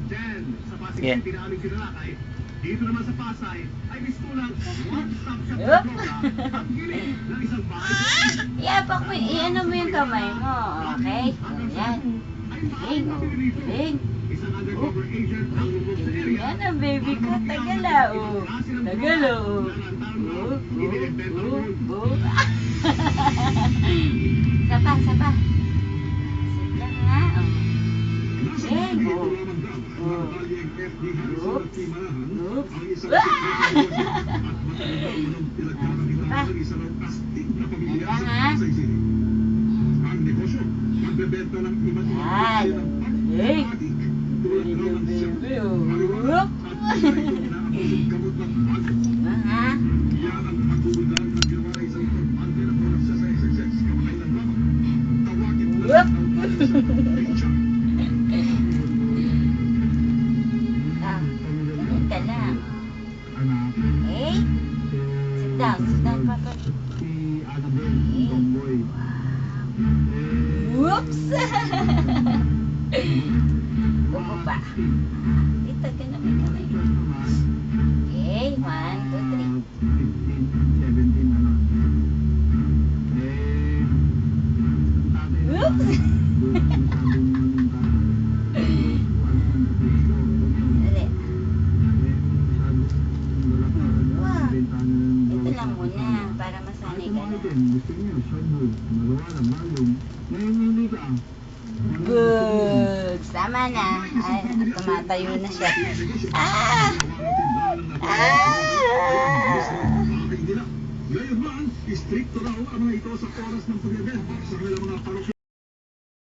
Jen, sa Pasig Yeah. City namin kinalakay. Dito naman sa Pasay ay mistulang one-stop shop Yup. ng droga at gilid ng isang bahay. Iapak mo, iano mo yung kamay mo. Okay? Ayan. Galing, oh. Galing. Isang undercover agent ang lumog sa area. Yan ang baby ko. Tagal ah, oh. Tagal, oh. Sapa, sapa. Sit lang ha, oh. Galing, oh. Oops. Oops. Pa. Yan lang ha. Ang negosyo, magbebenta ng iba't ibang Yan. Galing. Galing yung baby, oh. Whoop. Yan ha. Whoop. Ah, ganun ka lang. Okay? Sit down, Papa. Whoops! Buko pa. Dito ka na may kamay. Okay, 1, 2, 3. Whoops! Dali. Wow. Ito lang muna, para masanay ka na. Good! Tama na. Ay, tumatayo na siya. Ah! Gayon man, istrikto raw ang mga ito sa oras ng pagbebenta sa kanilang mga parokya.